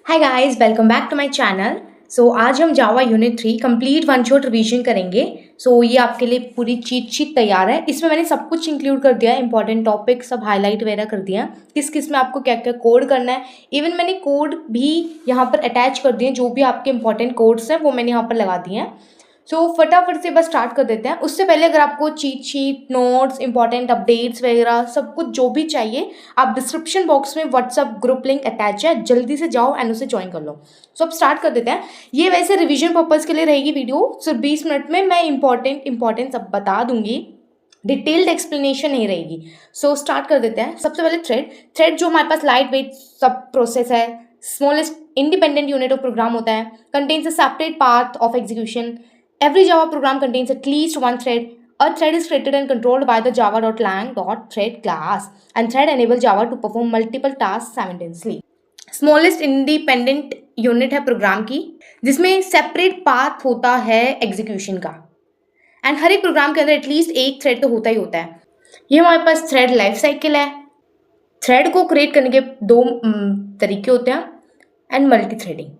Hi guys, welcome back to my channel. आज हम Java unit 3 complete one shot revision करेंगे। ये आपके लिए पूरी चीट शीट तैयार है। इसमें मैंने सब कुछ इंक्लूड कर दिया है, इंपॉर्टेंट टॉपिक सब हाईलाइट वगैरह कर दिया है, किस किस में आपको क्या क्या कोड करना है। इवन मैंने कोड भी यहाँ पर अटैच कर दिए हैं, जो भी आपके इंपॉर्टेंट कोड्स हैं वो मैंने यहाँ पर लगा दिए हैं। फटाफट से बस स्टार्ट कर देते हैं। उससे पहले अगर आपको cheat sheet, notes, important updates वगैरह सब कुछ जो भी चाहिए, आप डिस्क्रिप्शन बॉक्स में व्हाट्सअप ग्रुप लिंक अटैच है, जल्दी से जाओ एंड उसे ज्वाइन कर लो। अब स्टार्ट कर देते हैं। ये वैसे रिवीजन पर्पज़ के लिए रहेगी वीडियो, सिर्फ 20 मिनट में मैं इंपॉर्टेंट सब बता दूंगी, डिटेल्ड एक्सप्लेनेशन नहीं रहेगी। स्टार्ट कर देते हैं। सबसे पहले थ्रेड जो हमारे पास लाइट वेट सब प्रोसेस है, smallest independent unit of program होता है, contains a separate path of execution. Every Java program contains at least one thread. A thread is created and controlled by the java.lang.thread class, and thread enables Java to perform multiple tasks simultaneously. Smallest independent unit है programme की, जिसमें separate path होता है execution का, and हर एक programme के अंदर at least एक थ्रेड तो होता ही होता है। ये हमारे पास थ्रेड लाइफ साइकिल है। थ्रेड को क्रिएट करने के दो तरीके होते हैं, एंड मल्टी थ्रेडिंग।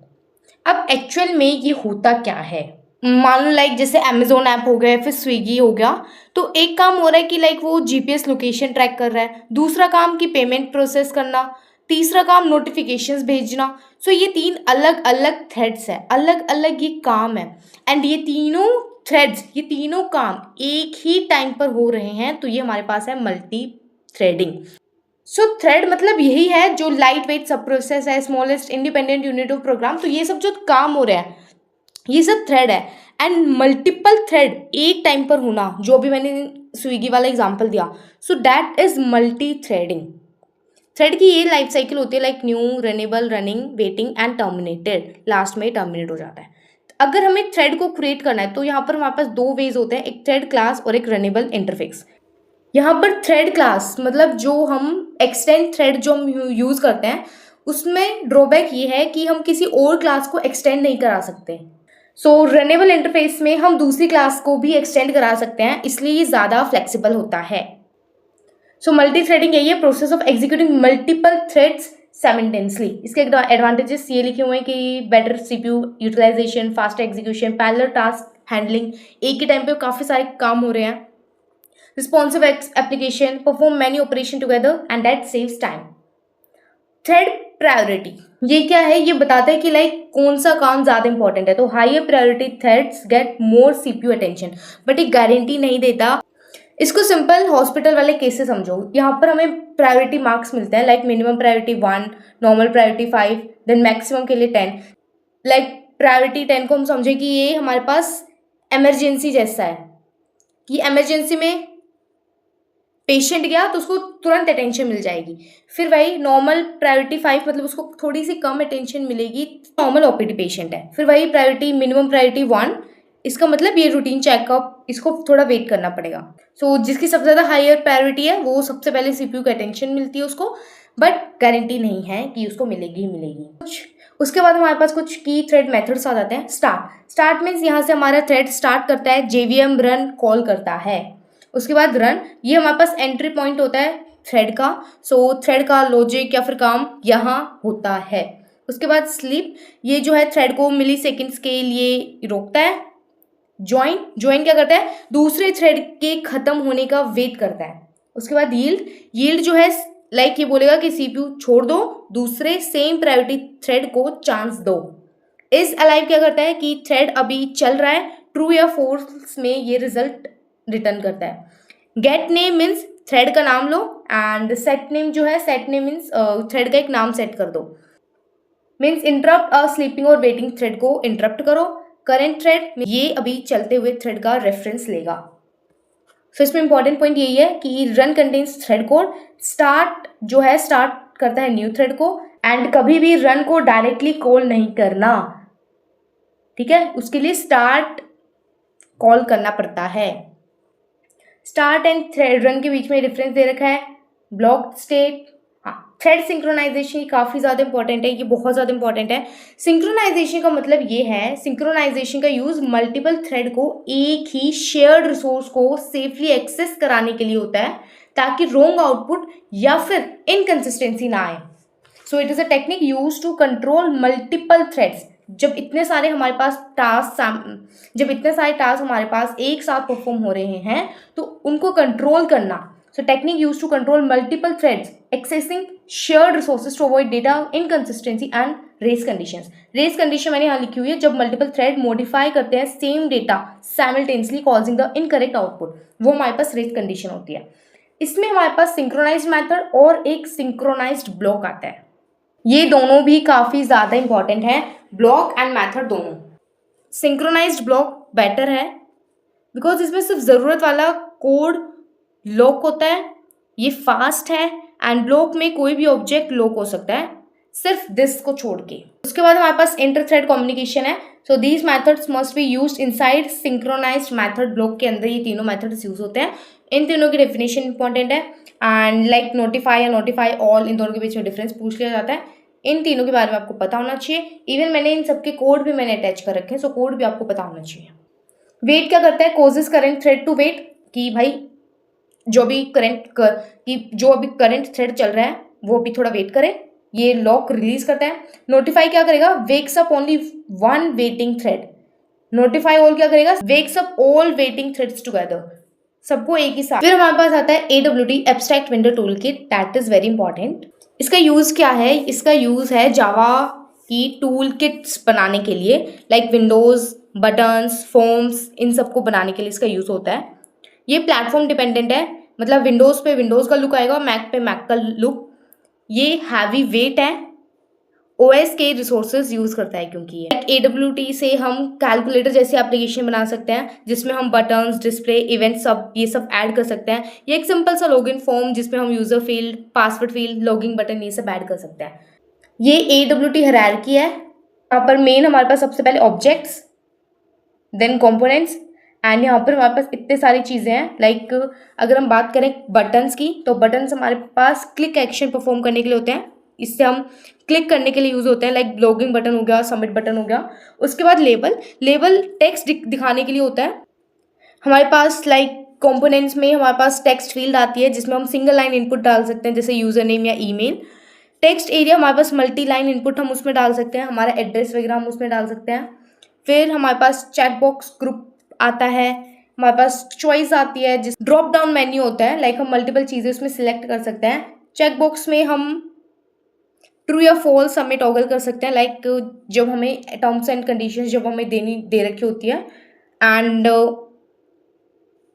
अब एक्चुअल में ये होता क्या है, मान लो लाइक जैसे अमेजोन ऐप हो गया, फिर स्विगी हो गया, तो एक काम हो रहा है कि लाइक वो जीपीएस लोकेशन ट्रैक कर रहा है, दूसरा काम की पेमेंट प्रोसेस करना, तीसरा काम नोटिफिकेशंस भेजना। ये तीन अलग अलग थ्रेड्स है, अलग अलग ये काम है, एंड ये तीनों थ्रेड्स, ये तीनों काम एक ही टाइम पर हो रहे हैं, तो ये हमारे पास है मल्टी थ्रेडिंग। थ्रेड मतलब यही है जो लाइट वेट सब प्रोसेस है, smallest independent unit of program. तो ये सब जो काम हो रहा है ये सब थ्रेड है, एंड मल्टीपल थ्रेड एक टाइम पर होना, जो भी मैंने स्विगी वाला एग्जांपल दिया, that is multi threading. Thread की ये लाइफ साइकिल होती है like new, runnable, running, waiting and terminated. Last में टर्मिनेट हो जाता है। अगर हमें थ्रेड को क्रिएट करना है तो यहाँ पर हमारे पास दो वेज होते हैं, एक थ्रेड क्लास और एक रनेबल इंटरफेस। यहाँ पर थ्रेड क्लास मतलब जो हम एक्सटेंड थ्रेड जो हम यूज करते हैं, उसमें ड्रॉबैक ये है कि हम किसी और क्लास को एक्सटेंड नहीं करा सकते। रनेबल इंटरफेस में हम दूसरी क्लास को भी एक्सटेंड करा सकते हैं, इसलिए ये ज़्यादा फ्लेक्सिबल होता है। मल्टी थ्रेडिंग यही है, process of executing multiple threads simultaneously. इसके एडवांटेजेस ये लिखे हुए हैं कि better CPU utilisation, fast execution, parallel task handling, एक ही टाइम पे काफ़ी सारे काम हो रहे हैं, responsive application, perform many operation together and that saves time. Thread priority ये क्या है, ये बताता है कि लाइक कौन सा काम ज़्यादा इंपॉर्टेंट है। तो higher priority threads get more CPU attention, but ये गारंटी नहीं देता। इसको सिंपल हॉस्पिटल वाले केस से समझो। यहाँ पर हमें प्रायोरिटी मार्क्स मिलते हैं, like minimum priority 1, normal priority 5, then maximum के लिए 10। लाइक प्रायोरिटी 10 को हम समझे कि ये हमारे पास एमरजेंसी जैसा है, कि एमरजेंसी में पेशेंट गया तो उसको तुरंत अटेंशन मिल जाएगी। फिर वही नॉर्मल प्रायोरिटी 5 मतलब उसको थोड़ी सी कम अटेंशन मिलेगी, नॉर्मल ओपीडी पेशेंट है। फिर वही प्रायोरिटी मिनिमम प्रायोरिटी 1, इसका मतलब ये रूटीन चेकअप, इसको थोड़ा वेट करना पड़ेगा। जिसकी सबसे ज़्यादा हायर प्रायोरिटी है वो सबसे पहले सीपीयू की अटेंशन मिलती है उसको, बट गारंटी नहीं है कि उसको मिलेगी ही मिलेगी। उसके बाद हमारे पास कुछ की थ्रेड मेथड्स आ जाते हैं। स्टार्ट मीन्स यहाँ से हमारा थ्रेड स्टार्ट करता है, जेवीएम रन कॉल करता है। उसके बाद रन, ये हमारे पास एंट्री पॉइंट होता है थ्रेड का। थ्रेड का लॉजिक या फिर काम यहाँ होता है। उसके बाद स्लीप, ये जो है थ्रेड को मिली सेकेंड्स के लिए रोकता है। ज्वाइन क्या करता है, दूसरे थ्रेड के खत्म होने का वेट करता है। उसके बाद यील्ड जो है लाइक ये बोलेगा कि सीपीयू छोड़ दो, दूसरे सेम प्रायोरिटी थ्रेड को चांस दो। इज अलाइव क्या करता है कि थ्रेड अभी चल रहा है, ट्रू या फोल्स में ये रिजल्ट रिटर्न करता है। गेट नेम मीन्स थ्रेड का नाम लो, एंड सेट नेम जो है, सेट नेम मीन्स थ्रेड का एक नाम सेट कर दो। मीन्स इंटरप्ट अ स्लीपिंग और वेटिंग थ्रेड को इंटरप्ट करो। करेंट थ्रेड, ये अभी चलते हुए थ्रेड का रेफरेंस लेगा। इसमें इंपॉर्टेंट पॉइंट यही है कि run contains thread code. Start जो है स्टार्ट करता है न्यू थ्रेड को, एंड कभी भी रन को डायरेक्टली कॉल नहीं करना, ठीक है, उसके लिए स्टार्ट कॉल करना पड़ता है। स्टार्ट एंड थ्रेड रन के बीच में रेफरेंस दे रखा है। ब्लॉक स्टेट, थ्रेड सिंक्रोनाइजेशन काफ़ी ज़्यादा इंपॉर्टेंट है, ये बहुत ज़्यादा इंपॉर्टेंट है। सिंक्रोनाइजेशन का मतलब ये है, सिंक्रोनाइजेशन का यूज़ मल्टीपल थ्रेड को एक ही शेयर्ड रिसोर्स को सेफली एक्सेस कराने के लिए होता है, ताकि रॉन्ग आउटपुट या फिर इनकंसिस्टेंसी ना आए। So it is a technique use to control multiple threads. जब इतने सारे हमारे पास हमारे पास एक साथ परफॉर्म हो रहे हैं तो उनको कंट्रोल करना। So technique use to control multiple threads accessing shared resources to avoid data inconsistency and race conditions. Race condition मैंने यहाँ लिखी हुई है, जब मल्टीपल थ्रेड मॉडिफाई करते हैं same data simultaneously causing the incorrect output, वो हमारे पास रेस कंडीशन होती है। इसमें हमारे पास सिंक्रोनाइज्ड मेथड और एक सिंक्रोनाइज्ड ब्लॉक आता है। ये दोनों भी काफ़ी ज़्यादा इंपॉर्टेंट है, ब्लॉक एंड मेथड दोनों। सिंक्रोनाइज्ड ब्लॉक बेटर है बिकॉज इसमें सिर्फ ज़रूरत वाला कोड लॉक होता है, ये फास्ट है, एंड ब्लॉक में कोई भी ऑब्जेक्ट लॉक हो सकता है सिर्फ दिस को छोड़ के। उसके बाद हमारे पास इंटर थ्रेड कम्युनिकेशन है। So these methods must be used inside synchronized method. Block के अंदर ये तीनों मैथड्स यूज होते हैं। इन तीनों की डेफिनेशन इंपॉर्टेंट है एंड लाइक नोटिफाई या नोटिफाई ऑल, इन दोनों के बीच में डिफरेंस पूछ लिया जाता है। इन तीनों के बारे में आपको पता होना चाहिए। इवन मैंने इन सबके कोड भी मैंने अटैच कर रखे हैं, सो कोड भी आपको पता होना चाहिए। वेट क्या करता है, causes current thread to wait, कि भाई जो अभी करंट थ्रेड चल रहा है वो भी थोड़ा वेट करे, ये लॉक रिलीज करता है। नोटिफाई क्या करेगा, wakes up only one waiting thread. Notify all क्या करेगा, wakes up all waiting threads together, सबको एक ही साथ। फिर हमारे पास आता है AWT abstract window tool kit, that is very important. इसका यूज क्या है, इसका यूज है जावा की टूल किट्स बनाने के लिए, लाइक विंडोज, बटन्स, फॉर्म्स, इन सबको बनाने के लिए इसका यूज होता है। ये प्लेटफॉर्म डिपेंडेंट है, मतलब विंडोज पे विंडोज का लुक आएगा, मैक पे मैक का लुक। ये हैवी वेट है, OS के रिसोर्सेज यूज करता है क्योंकि ये AWT से हम कैलकुलेटर जैसे एप्लीकेशन बना सकते हैं जिसमें हम बटन्स, डिस्प्ले, इवेंट सब ये सब ऐड कर सकते हैं। ये एक सिंपल सा लॉगिन फॉर्म जिसमें हम user field, password field, login button ये सब ऐड कर सकते हैं। ये AWT हायरार्की है। यहाँ पर मेन हमारे पास सबसे पहले ऑब्जेक्ट्स, देन कंपोनेंट्स, एंड यहाँ पर हमारे पास इतने सारी चीज़ें हैं। लाइक अगर हम बात करें बटन्स की, तो बटन्स हमारे पास क्लिक एक्शन परफॉर्म करने के लिए होते हैं, इससे हम क्लिक करने के लिए यूज होते हैं, लाइक लॉगिंग बटन हो गया, सबमिट बटन हो गया। उसके बाद लेबल टेक्स्ट दिखाने के लिए होता है हमारे पास। लाइक कंपोनेंट्स में हमारे पास टेक्स्ट फील्ड आती है जिसमें हम सिंगल लाइन इनपुट डाल सकते हैं, जैसे यूजर नेम या ईमेल। टेक्स्ट एरिया हमारे पास मल्टी लाइन इनपुट हम उसमें डाल सकते हैं, हमारा एड्रेस वगैरह हम उसमें डाल सकते हैं। फिर हमारे पास चेक बॉक्स ग्रुप आता है, हमारे पास चॉइस आती है, जिस ड्रॉप डाउन मेन्यू होता है, लाइक हम मल्टीपल चीज़ें उसमें सिलेक्ट कर सकते हैं। चेक बॉक्स में हम ट्रू या फॉल्स हमें टॉगल कर सकते हैं, लाइक जब हमें टर्म्स एंड कंडीशंस जब हमें दे रखी होती है एंड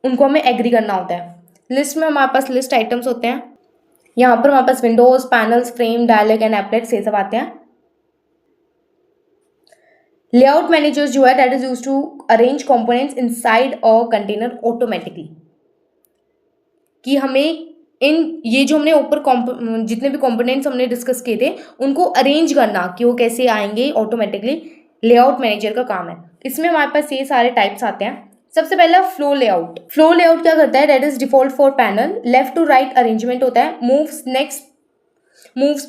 उनको हमें एग्री करना होता है। लिस्ट में हमारे पास लिस्ट आइटम्स होते हैं, यहाँ पर हमारे पास windows, panels, frame, dialog and applets ये सब आते हैं। लेआउट मैनेजर्स जो है that is used to arrange components inside a container automatically, कि हमें ये जो हमने ऊपर जितने भी कंपोनेंट्स हमने डिस्कस किए थे उनको अरेंज करना कि वो कैसे आएंगे ऑटोमेटिकली, लेआउट मैनेजर का काम है। इसमें हमारे पास ये सारे टाइप्स आते हैं। सबसे पहला फ्लो लेआउट। फ्लो लेआउट क्या करता है, that is default for panel, left to right arrangement होता है, moves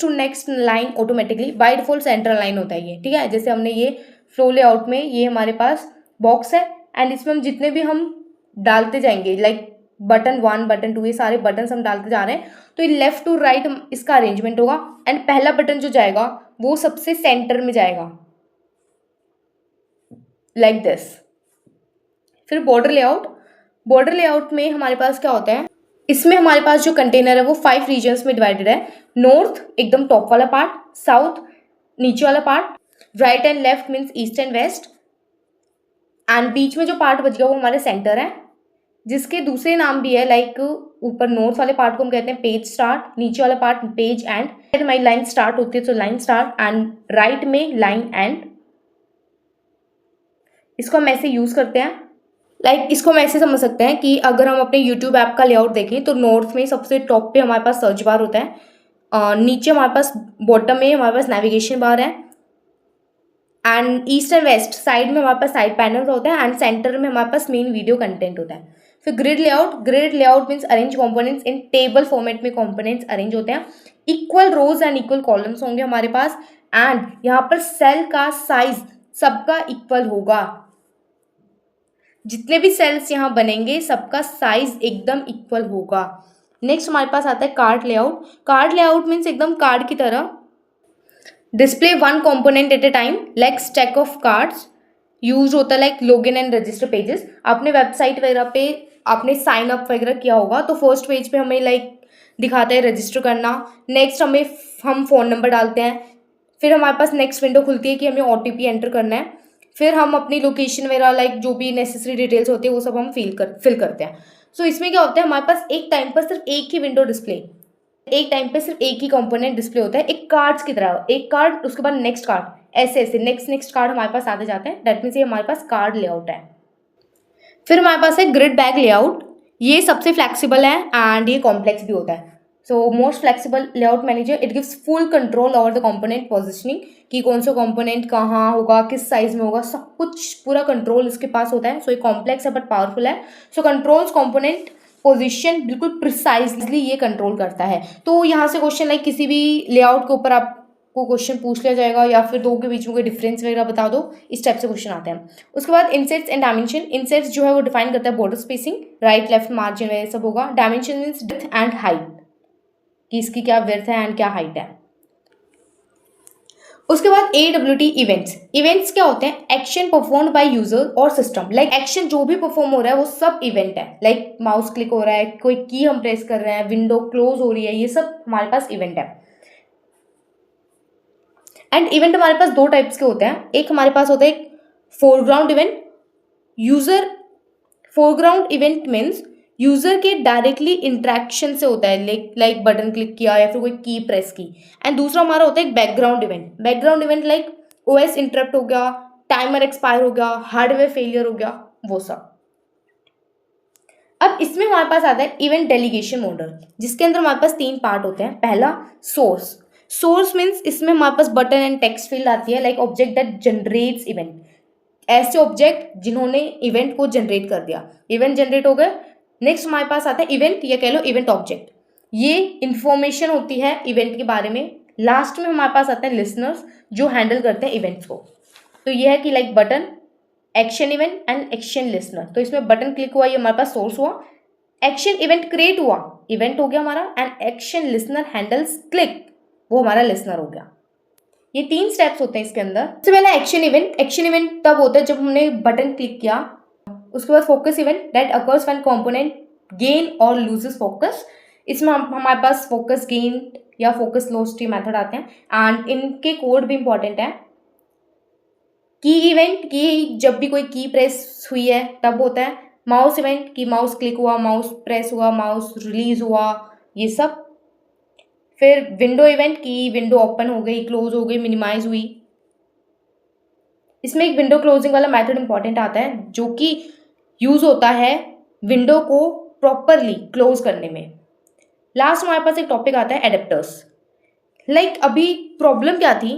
to next line automatically, by default central line होता है ये, ठीक है। जैसे हमने ये फ्लो लेआउट में ये हमारे पास बॉक्स है एंड इसमें हम जितने भी हम डालते जाएंगे, लाइक बटन 1, बटन 2, ये सारे बटन हम डालते जा रहे हैं, तो ये लेफ्ट टू राइट इसका अरेंजमेंट होगा एंड पहला बटन जो जाएगा वो सबसे सेंटर में जाएगा, लाइक दिस। फिर बॉर्डर लेआउट में हमारे पास क्या होता है, इसमें हमारे पास जो कंटेनर है वो 5 रीजन्स में डिवाइडेड है। नॉर्थ एकदम टॉप वाला पार्ट, साउथ नीचे वाला part, right and left means east and west, and बीच में जो पार्ट बच गया वो हमारे सेंटर है, जिसके दूसरे नाम भी है, लाइक ऊपर नॉर्थ वाले पार्ट को हम कहते हैं पेज स्टार्ट, नीचे वाला पार्ट पेज एंड। हमारी लाइन स्टार्ट होती है तो लाइन स्टार्ट, एंड राइट में लाइन एंड। इसको हम ऐसे यूज करते हैं, लाइक इसको हम ऐसे समझ सकते हैं कि अगर हम अपने यूट्यूब ऐप का लेआउट देखें तो नॉर्थ में सबसे टॉप पे हमारे पास सर्च बार होता है, नीचे हमारे पास बॉटम में हमारे पास नेविगेशन बार है, and east and west side में हमारे पास साइड पैनल होता है, एंड सेंटर में हमारे पास मेन वीडियो कंटेंट होता है। फिर grid layout means arrange components in table format में कंपोनेंट्स अरेंज होते हैं, equal rows and equal columns होंगे हमारे पास, एंड यहाँ पर सेल का साइज सबका इक्वल होगा, जितने भी सेल्स यहाँ बनेंगे सबका साइज एकदम इक्वल होगा। नेक्स्ट हमारे पास आता है कार्ड लेआउट मीन्स एकदम कार्ड की तरह, display one component eight A time like stack of cards use होता है like login and register pages. आपने वेबसाइट वगैरह पे आपने साइन अप वगैरह किया होगा तो फर्स्ट पेज पे हमें लाइक दिखाता है रजिस्टर करना। नेक्स्ट हम फ़ोन नंबर डालते हैं, फिर हमारे पास नेक्स्ट विंडो खुलती है कि हमें OTP एंटर करना है, फिर हम अपनी लोकेशन वगैरह लाइक जो भी नेसेसरी डिटेल्स होती है वो सब हम फिल करते हैं। सो इसमें क्या होता है, हमारे पास एक टाइम पर सिर्फ एक ही विंडो डिस्प्ले, एक टाइम पे सिर्फ एक ही कंपोनेंट डिस्प्ले होता है, एक कार्ड्स की तरह, एक कार्ड उसके बाद नेक्स्ट कार्ड, ऐसे ऐसे नेक्स्ट कार्ड हमारे पास आते जाते हैं। दैट मीन्स ये हमारे पास कार्ड लेआउट है। फिर हमारे पास है ग्रिड बैग लेआउट। ये सबसे फ्लेक्सिबल है एंड ये कॉम्प्लेक्स भी होता है। So most flexible layout manager, it gives full control over the component positioning कि कौन सा कंपोनेंट कहाँ होगा, किस साइज में होगा, सब कुछ पूरा कंट्रोल इसके पास होता है। सो ये कॉम्प्लेक्स है बट पावरफुल है। सो कंट्रोल्स कंपोनेंट पोजीशन बिल्कुल प्रिसाइजली ये कंट्रोल करता है। तो यहाँ से क्वेश्चन लाइक किसी भी लेआउट के ऊपर आपको क्वेश्चन पूछ लिया जाएगा या फिर दो के बीच में कोई डिफरेंस वगैरह बता दो, इस टाइप से क्वेश्चन आते हैं। उसके बाद इंसेट्स एंड डायमेंशन। इंसेट्स जो है वो डिफाइन करता है border spacing, right left margin वगैरह सब होगा। Dimension means width and height, कि इसकी क्या विड्थ है एंड क्या हाइट है। उसके बाद AWT इवेंट्स। इवेंट्स क्या होते हैं, एक्शन परफॉर्म्ड बाय यूजर और सिस्टम। लाइक एक्शन जो भी परफॉर्म हो रहा है वो सब इवेंट है। लाइक माउस क्लिक हो रहा है, कोई की हम प्रेस कर रहे हैं, विंडो क्लोज हो रही है, ये सब हमारे पास इवेंट है। एंड इवेंट हमारे पास दो टाइप्स के होते हैं। एक हमारे पास होता है foreground event. User foreground event means user के डायरेक्टली इंटरेक्शन से होता है, लाइक बटन क्लिक किया या फिर कोई की प्रेस की। एंड दूसरा हमारा होता है background event. Background event like OS interrupt हो गया, टाइमर एक्सपायर हो गया, हार्डवेयर फेलियर हो गया, वो सब। अब इसमें हमारे पास आता है इवेंट डेलीगेशन मॉडल, जिसके अंदर हमारे पास 3 पार्ट होते हैं। पहला सोर्स। सोर्स मीन्स इसमें हमारे पास बटन एंड टेक्स्ट फील्ड आती है, like object that generates event. ऐसे ऑब्जेक्ट जिन्होंने इवेंट को जनरेट कर दिया, इवेंट जनरेट हो गए। नेक्स्ट हमारे पास आता है इवेंट, या कह लो इवेंट ऑब्जेक्ट। ये इंफॉर्मेशन होती है इवेंट के बारे में। लास्ट में हमारे पास आते हैं लिसनर्स, जो हैंडल करते हैं इवेंट्स को। तो ये है कि like button, action event and action listener. तो इसमें बटन क्लिक हुआ, ये हमारे पास सोर्स हुआ। एक्शन इवेंट क्रिएट हुआ, इवेंट हो गया हमारा। And action listener handles click, वो हमारा लिसनर हो गया। ये 3 स्टेप्स होते हैं इसके अंदर। सबसे पहला एक्शन इवेंट। एक्शन इवेंट तब होता है जब हमने बटन क्लिक किया। उसके बाद focus event, that occurs when component gain और लूजेस फोकस। इसमें हमारे पास फोकस गेन या फोकस लॉस्ट मेथड आते हैं एंड इनके कोड भी इंपॉर्टेंट है। की इवेंट की जब भी कोई की प्रेस हुई है तब होता है। माउस इवेंट की माउस क्लिक हुआ, माउस प्रेस हुआ, माउस रिलीज हुआ, ये सब। फिर विंडो इवेंट की विंडो ओपन हो गई, क्लोज हो गई, मिनिमाइज हुई। इसमें एक विंडो क्लोजिंग वाला मेथड इंपॉर्टेंट आता है जो कि यूज होता है विंडो को प्रॉपरली क्लोज करने में। लास्ट हमारे पास एक टॉपिक आता है एडेप्टर्स। लाइक अभी प्रॉब्लम क्या थी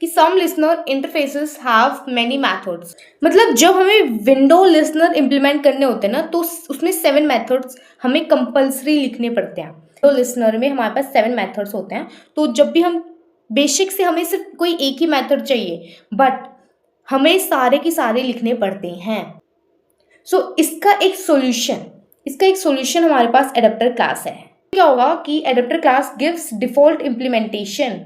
कि some listener interfaces have many methods. मतलब जब हमें विंडो लिसनर इंप्लीमेंट करने होते हैं ना, तो उसमें 7 मेथड्स हमें कंपल्सरी लिखने पड़ते हैं। तो लिसनर में हमारे पास 7 मेथड्स होते हैं। तो जब भी हम बेसिक से हमें सिर्फ कोई एक ही मेथड चाहिए, बट हमें सारे के सारे लिखने पड़ते हैं। सो इसका एक सॉल्यूशन हमारे पास एडेप्टर क्लास है। क्या होगा कि adapter class gives default implementation,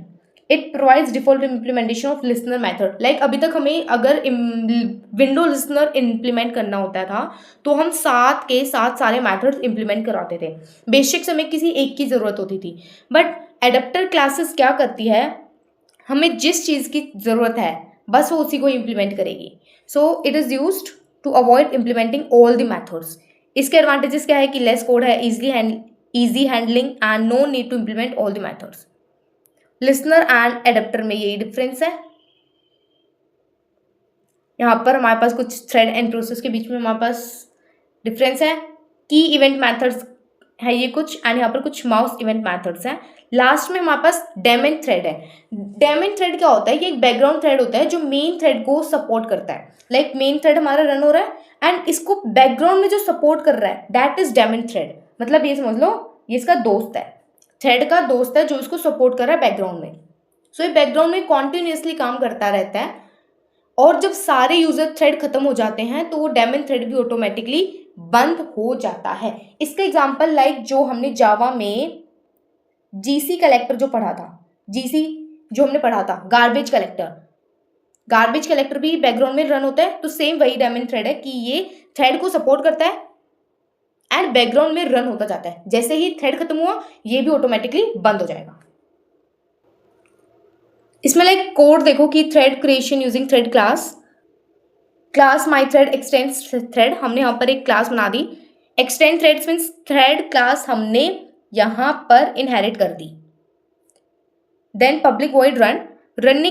it provides default implementation of listener method. Like अभी तक हमें अगर विंडो लिसनर इम्प्लीमेंट करना होता था तो हम 7 के 7 सारे मेथड्स इम्प्लीमेंट कराते थे। बेसिक से हमें किसी एक की ज़रूरत होती थी, बट एडेप्टर क्लासेस क्या करती है, हमें जिस चीज़ की ज़रूरत है बस वो उसी को इम्प्लीमेंट करेगी। So it is used to avoid implementing all the methods. इसके एडवांटेजेस क्या है कि लेस कोड है, easy handling and no need to implement all the methods. Listener and adapter में यही डिफरेंस है। यहाँ पर हमारे पास कुछ थ्रेड एंड प्रोसेस के बीच में हमारे पास डिफरेंस है। की इवेंट मेथड्स है ये कुछ, एंड यहाँ पर कुछ माउस इवेंट मेथड्स हैं। लास्ट में हमारे पास डेमन थ्रेड है। डेमन थ्रेड क्या होता है कि एक बैकग्राउंड थ्रेड होता है जो मेन थ्रेड को सपोर्ट करता है। लाइक मेन थ्रेड हमारा रन हो रहा है एंड इसको बैकग्राउंड में जो सपोर्ट कर रहा है दैट इज डेमन थ्रेड। मतलब ये समझ लो ये इसका दोस्त है, थ्रेड का दोस्त है जो इसको सपोर्ट कर रहा है बैकग्राउंड में। सो ये बैकग्राउंड में कॉन्टिन्यूसली काम करता रहता है और जब सारे यूजर थ्रेड खत्म हो जाते हैं तो वो डेमन थ्रेड भी ऑटोमेटिकली बंद हो जाता है। इसका एग्जांपल लाइक जो हमने जावा में जीसी कलेक्टर जो पढ़ा था, जीसी जो हमने पढ़ा था गार्बेज कलेक्टर भी बैकग्राउंड में रन होता है। तो सेम वही डायमंड थ्रेड है कि ये थ्रेड को सपोर्ट करता है एंड बैकग्राउंड में रन होता जाता है। जैसे ही थ्रेड खत्म हुआ ये भी ऑटोमेटिकली बंद हो जाएगा। इसमें लाइक कोड देखो कि thread creation using thread class my thread extends thread, हमने यहाँ पर एक क्लास बना दी। Extend threads means thread class हमने यहाँ पर इनहेरिट कर दी। देन पब्लिक वॉइड रन ने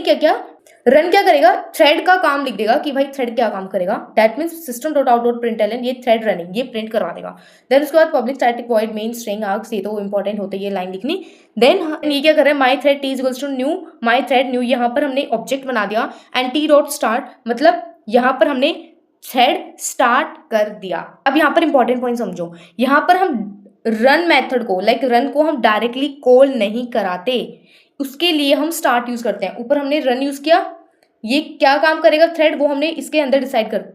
रन क्या करेगा, थ्रेड का काम लिख देगा कि भाई थ्रेड क्या काम करेगा। That means system dot out dot println, ये थ्रेड रनिंग, ये प्रिंट करवा देगा। देन उसके बाद public static void main string arcs, ये तो इंपॉर्टेंट होता है ये लाइन लिखनी। देन ये क्या कर रहा है, my thread t equals to new, my thread new, यहाँ पर हमने ऑब्जेक्ट बना दिया एंड टी डॉट स्टार्ट, मतलब यहाँ पर हमने थ्रेड स्टार्ट कर दिया। अब यहाँ पर इंपॉर्टेंट पॉइंट समझो, यहाँ पर हम रन मेथड को रन को हम डायरेक्टली कॉल नहीं कराते, उसके लिए हम स्टार्ट यूज करते हैं। ऊपर हमने रन यूज किया, ये क्या काम करेगा थ्रेड वो हमने इसके अंदर डिसाइड कर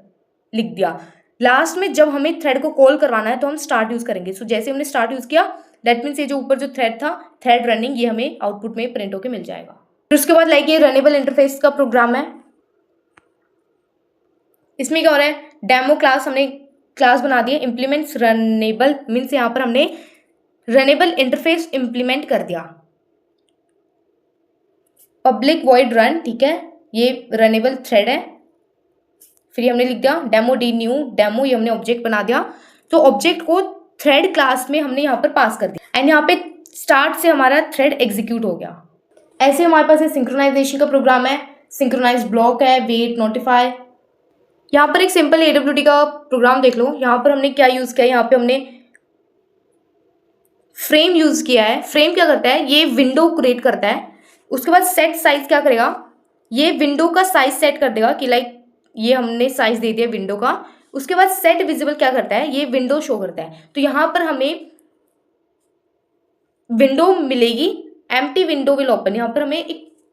लिख दिया। लास्ट में जब हमें थ्रेड को कॉल करवाना है तो हम स्टार्ट यूज करेंगे। सो जैसे हमने स्टार्ट यूज किया दैट मीन्स ये जो ऊपर जो थ्रेड था थ्रेड रनिंग, ये हमें आउटपुट में प्रिंट होकर मिल जाएगा। फिर उसके बाद ये रनेबल इंटरफेस का प्रोग्राम है। इसमें क्या हो रहा है, डेमो क्लास हमने क्लास बना दी है, इम्प्लीमेंट्स रनेबल मीन्स यहाँ पर हमने रनेबल इंटरफेस इम्प्लीमेंट कर दिया। पब्लिक वॉइड रन, ठीक है, ये रनेबल थ्रेड है। फिर हमने लिख दिया डेमो डी न्यू डेमो, ये हमने ऑब्जेक्ट बना दिया। तो ऑब्जेक्ट को थ्रेड क्लास में हमने यहाँ पर पास कर दिया एंड यहाँ पे स्टार्ट से हमारा थ्रेड एग्जीक्यूट हो गया। ऐसे हमारे पास सिंक्रोनाइजेशन का प्रोग्राम है, सिंक्रोनाइज ब्लॉक है, वेट, नोटिफाई। यहाँ पर एक सिंपल AWT का प्रोग्राम देख लो। यहाँ पर हमने क्या यूज किया है, यहाँ पे हमने फ्रेम यूज किया है। फ्रेम क्या करता है, ये विंडो क्रिएट करता है। उसके बाद सेट साइज क्या करेगा, ये विंडो का साइज सेट कर देगा कि ये हमने साइज दे दिया विंडो का। उसके बाद सेट विजिबल क्या करता है, ये विंडो शो करता है। तो यहाँ पर हमें विंडो मिलेगी, एम्प्टी विंडो विल ओपन। यहाँ पर हमें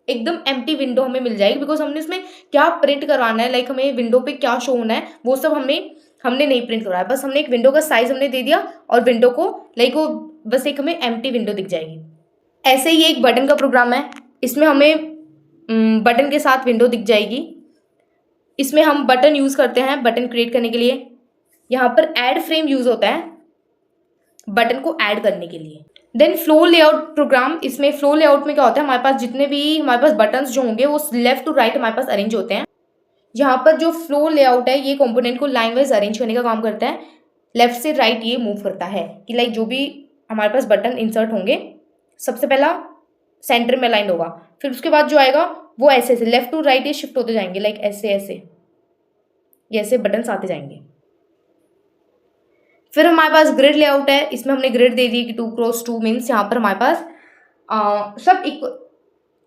एकदम एम्प्टी विंडो हमें मिल जाएगी, बिकॉज हमने उसमें क्या प्रिंट करवाना है, हमें विंडो पे क्या शो होना है वो सब हमने नहीं प्रिंट करवाया। बस हमने एक विंडो का साइज हमने दे दिया और विंडो को वो बस एक हमें एम्प्टी विंडो दिख जाएगी। ऐसे ही एक बटन का प्रोग्राम है, इसमें हमें बटन के साथ विंडो दिख जाएगी। इसमें हम बटन यूज करते हैं बटन क्रिएट करने के लिए। यहाँ पर ऐड फ्रेम यूज होता है बटन को ऐड करने के लिए। देन फ्लो लेआउट प्रोग्राम, इसमें फ्लो लेआउट में क्या होता है, हमारे पास जितने भी हमारे पास बटन्स जो होंगे वो लेफ्ट टू राइट हमारे पास अरेंज होते हैं। यहाँ पर जो फ्लो लेआउट है ये कंपोनेंट को लाइन वाइज अरेंज करने का काम करता है। लेफ्ट से राइट ये मूव करता है कि जो भी हमारे पास बटन इंसर्ट होंगे सबसे पहला सेंटर में अलाइन होगा, फिर उसके बाद जो आएगा वो ऐसे ऐसे लेफ्ट टू राइट ये शिफ्ट होते जाएंगे, ऐसे ऐसे ऐसे बटन्स आते जाएंगे। फिर हमारे पास ग्रिड लेआउट है, इसमें हमने ग्रिड दे दी कि 2x2 मीन्स यहाँ पर हमारे पास सब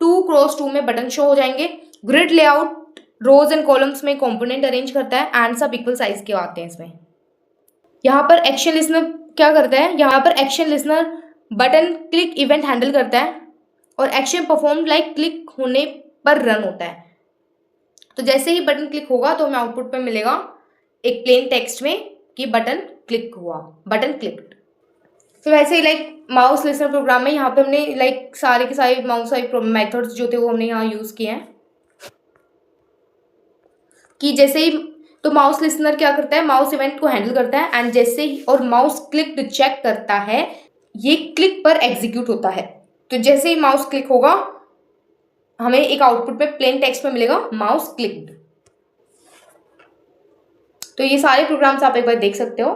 2x2 में बटन शो हो जाएंगे। Grid layout rows and columns में कंपोनेंट अरेंज करता है एंड सब इक्वल साइज के आते हैं इसमें। यहाँ पर एक्शन लिसनर क्या करता है, यहाँ पर action listener button click event handle करता है और एक्शन परफॉर्म क्लिक होने पर रन होता है। तो जैसे ही बटन क्लिक होगा तो हमें आउटपुट पे मिलेगा एक प्लेन टेक्स्ट में कि बटन क्लिक हुआ, बटन क्लिक्ड। फिर वैसे ही माउस लिसनर प्रोग्राम में यहाँ पे हमने सारे के सारे माउस मेथड्स जो थे वो हमने यहाँ यूज किए हैं कि जैसे ही तो माउस लिसनर क्या करता है, माउस इवेंट को हैंडल करता है एंड जैसे ही और माउस क्लिक्ड चेक करता है, ये क्लिक पर एग्जीक्यूट होता है। तो जैसे ही माउस क्लिक होगा हमें एक आउटपुट में प्लेन टेक्स्ट में मिलेगा माउस क्लिक्ड। तो ये सारे प्रोग्राम्स आप एक बार देख सकते हो।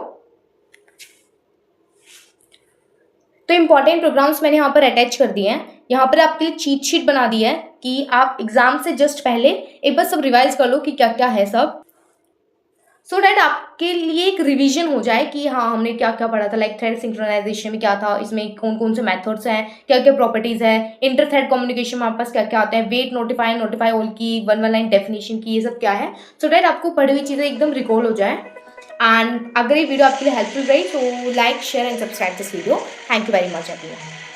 तो इंपॉर्टेंट प्रोग्राम्स मैंने यहाँ पर अटैच कर दिए हैं। यहाँ पर आपके लिए चीट शीट बना दी है कि आप एग्जाम से जस्ट पहले एक बार सब रिवाइज कर लो कि क्या क्या है सब, सो डैट आपके लिए एक रिवीजन हो जाए कि हाँ हमने क्या क्या पढ़ा था। थ्रेड सिंक्रोनाइजेशन में क्या था, इसमें कौन कौन से मेथड्स हैं, क्या क्या प्रॉपर्टीज है, इंटर थ्रेड कम्युनिकेशन में आपके पास क्या क्या आते हैं, वेट, नोटिफाई ऑल की, वन लाइन डेफिनेशन की, ये सब क्या है, सो डैट आपको पढ़ी हुई चीज़ें एकदम रिकॉल हो जाए। एंड अगर ये वीडियो आपके लिए हेल्पफुल रही तो like, share and subscribe this video. Thank you very much everyone.